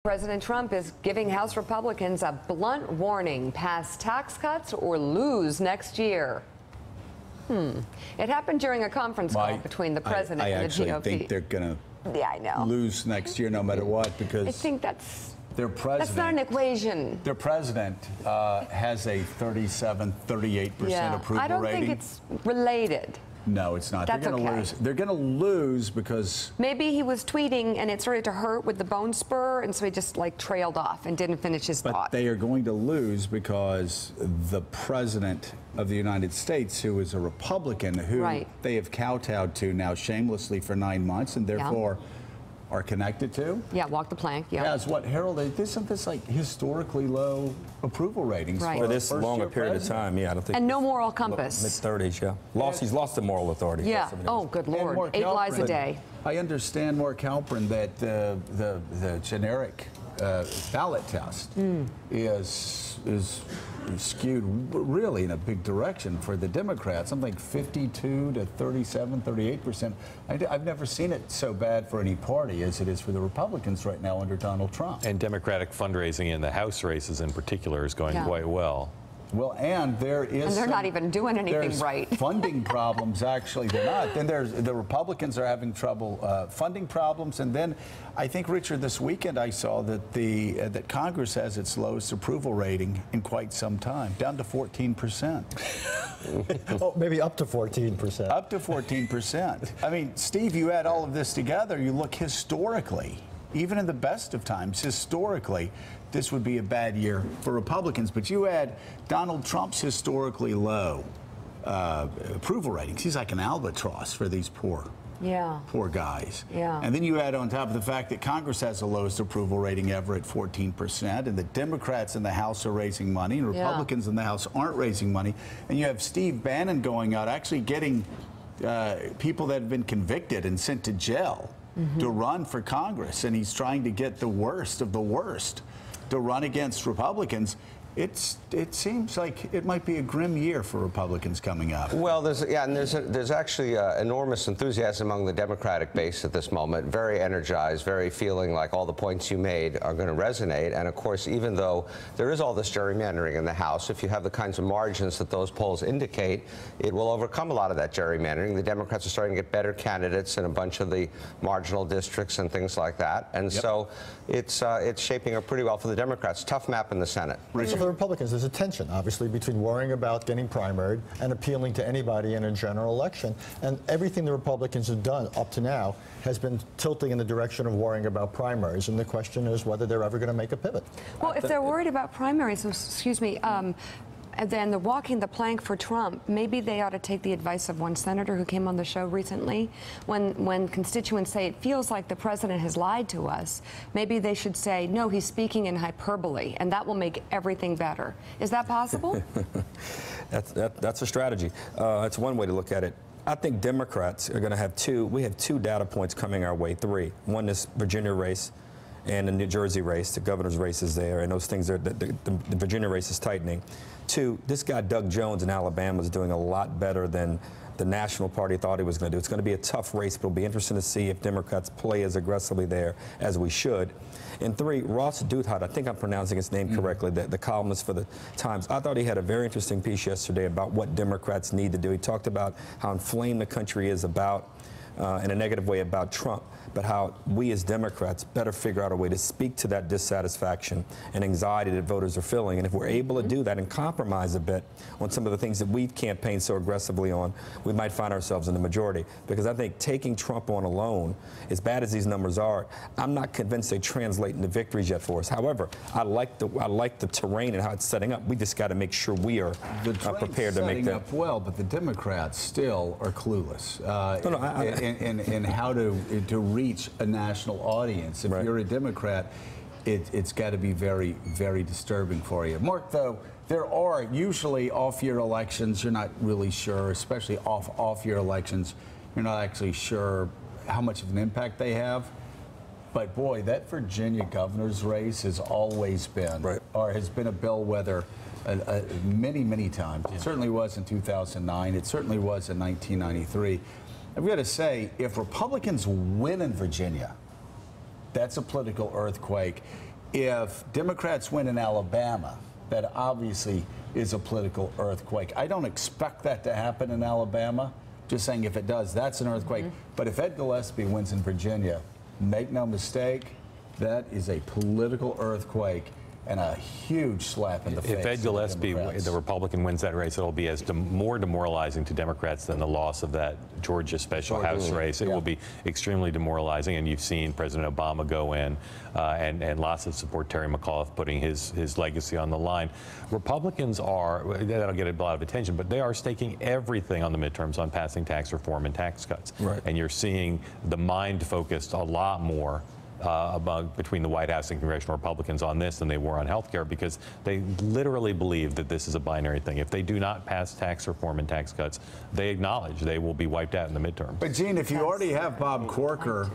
President Trump is giving House Republicans a blunt warning: pass tax cuts or lose next year. It happened during a conference call between the president and the GOP. I actually think they're going to lose next year no matter what, because I think that's not an equation. Their president has a 37, 38% approval rating. I don't think it's related. No, it's not. That's They're going to lose. They're going to lose because maybe he was tweeting and it started to hurt with the bone spur, and so he just trailed off and didn't finish his thought. But they are going to lose because the president of the United States, who is a Republican, who they have kowtowed to now shamelessly for 9 months, and therefore are connected to. Yeah, walk the plank. Yeah. As what, Harold? Isn't this historically low approval ratings for this long a period of time? Yeah, I don't think. And no moral compass. Mid-30s, yeah. He's lost the moral authority. Yeah. Oh, good Lord. 8 lies a day. I understand, Mark Halperin, that the generic ballot test is skewed really in a big direction for the Democrats. Something like 52 to 37, 38%. I've never seen it so bad for any party as it is for the Republicans right now under Donald Trump. And Democratic fundraising in the House races in particular is going quite well. Well, and there is. And they're not even doing anything right. Funding problems, actually, they're not. Then the Republicans are having trouble funding problems. And then I think, Richard, this weekend I saw that that Congress has its lowest approval rating in quite some time, down to 14%. Oh, maybe up to 14%. Up to 14%. I mean, Steve, you add all of this together, you look historically, even in the best of times, historically, this would be a bad year for Republicans. But you add Donald Trump's historically low approval ratings. He's like an albatross for these poor guys. Yeah. And then you add on top of the fact that Congress has the lowest approval rating ever at 14%, and the Democrats in the House are raising money, and Republicans in the House aren't raising money. And you have Steve Bannon going out, actually getting people that have been convicted and sent to jail to run for Congress, and he's trying to get the worst of the worst to run against Republicans. It seems like it might be a grim year for Republicans coming up. Well, there's actually enormous enthusiasm among the Democratic base at this moment. Very energized, very feeling like all the points you made are going to resonate. And of course, even though there is all this gerrymandering in the House, if you have the kinds of margins that those polls indicate, it will overcome a lot of that gerrymandering. The Democrats are starting to get better candidates in a bunch of the marginal districts and things like that. And so it's shaping up pretty well for the Democrats. Tough map in the Senate. For the Republicans, there's a tension, obviously, between worrying about getting primaried and appealing to anybody in a general election. And everything the Republicans have done up to now has been tilting in the direction of worrying about primaries. And the question is whether they're ever going to make a pivot. Well, if they're worried about primaries, excuse me, and then they're walking the plank for Trump, maybe they ought to take the advice of one senator who came on the show recently. When constituents say it feels like the president has lied to us, maybe they should say, no, he's speaking in hyperbole, and that will make everything better. Is that possible? That's a strategy. That's one way to look at it. I think Democrats are going to have we have two data points coming our way, three. One, this Virginia race, and the New Jersey race, the governor's race is there, and those things are, the Virginia race is tightening. Two, this guy Doug Jones in Alabama is doing a lot better than the National Party thought he was going to do. It's going to be a tough race, but it'll be interesting to see if Democrats play as aggressively there as we should. And three, Ross Douthat, I think I'm pronouncing his name correctly, the columnist for the Times. I thought he had a very interesting piece yesterday about what Democrats need to do. He talked about how inflamed the country is about, in a negative way, about Trump, but how we as Democrats better figure out a way to speak to that dissatisfaction and anxiety that voters are feeling. And if we're able to do that and compromise a bit on some of the things that we've campaigned so aggressively on, we might find ourselves in the majority. Because I think taking Trump on alone, as bad as these numbers are, I'm not convinced they translate into victories yet for us. However, I like the terrain and how it's setting up. We just got to make sure we are prepared to make that. Up well, but the Democrats still are clueless in how to reach a national audience. If you're a Democrat, it's got to be very, very disturbing for you. Mark, though, there are usually off-year elections. You're not really sure, especially off-year elections. You're not actually sure how much of an impact they have. But boy, that Virginia governor's race has always been, or has been a bellwether many, many times. It certainly was in 2009. It certainly was in 1993. I've got to say, if Republicans win in Virginia, that's a political earthquake. if Democrats win in Alabama, that obviously is a political earthquake. I don't expect that to happen in Alabama. Just saying, if it does, that's an earthquake. But if Ed Gillespie wins in Virginia, make no mistake, that is a political earthquake and a huge slap in the face. If Ed Gillespie, the Republican, wins that race, it'll be as more demoralizing to Democrats than the loss of that Georgia special House race. It will be extremely demoralizing, and you've seen President Obama go in and lots of support. Terry McAuliffe putting his legacy on the line. Republicans that'll get a lot of attention, but they are staking everything on the midterms on passing tax reform and tax cuts. Right. And you're seeing the mind focused a lot more between the White House and congressional Republicans on this than they were on health care, because they literally believe that this is a binary thing. If they do not pass tax reform and tax cuts, they acknowledge they will be wiped out in the midterm. But Gene, if you already have Bob Corker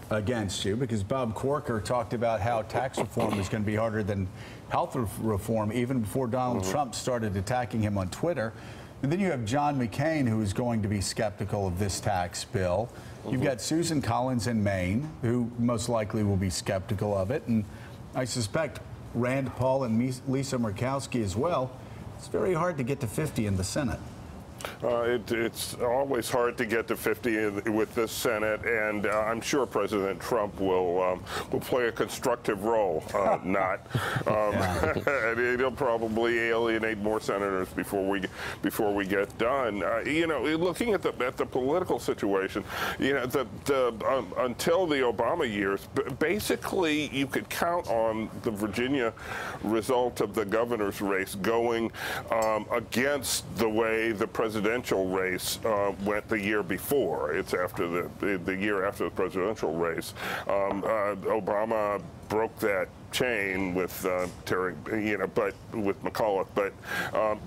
against you, because Bob Corker talked about how tax reform is going to be harder than health reform even before Donald Trump started attacking him on Twitter. And then you have John McCain, who is going to be skeptical of this tax bill. You've got Susan Collins in Maine, who most likely will be skeptical of it. And I suspect Rand Paul and Lisa Murkowski as well. It's very hard to get to 50 in the Senate. It's always hard to get to 50 with this Senate, and I'm sure President Trump will play a constructive role. And he'll probably alienate more senators before we get done. Looking at the political situation, until the Obama years, basically you could count on the Virginia result of the governor's race going against the way the presidential race went the year before. It's after the year after the presidential race. Obama broke that chain with Terry, but with McAuliffe.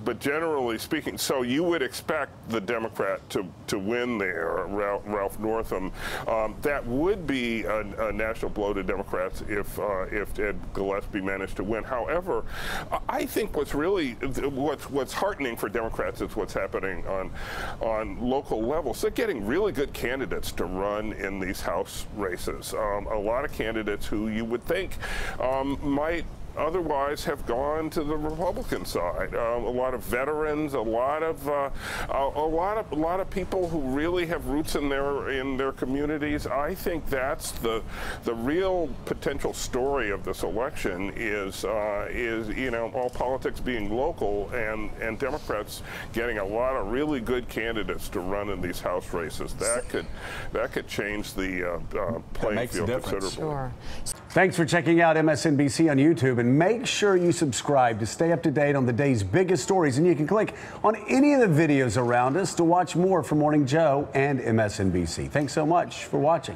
But generally speaking, so you would expect the Democrat to win there, Ralph Northam. That would be a national blow to Democrats if Ed Gillespie managed to win. However, I think what's heartening for Democrats is what's happening on local levels. They're getting really good candidates to run in these House races. A lot of candidates who you would think might otherwise have gone to the Republican side. A lot of veterans, a lot of people who really have roots in their communities. I think that's the real potential story of this election is all politics being local and Democrats getting a lot of really good candidates to run in these House races. That could change the playing field considerably. Sure. Thanks for checking out MSNBC on YouTube, and make sure you subscribe to stay up to date on the day's biggest stories. And you can click on any of the videos around us to watch more from Morning Joe and MSNBC. Thanks so much for watching.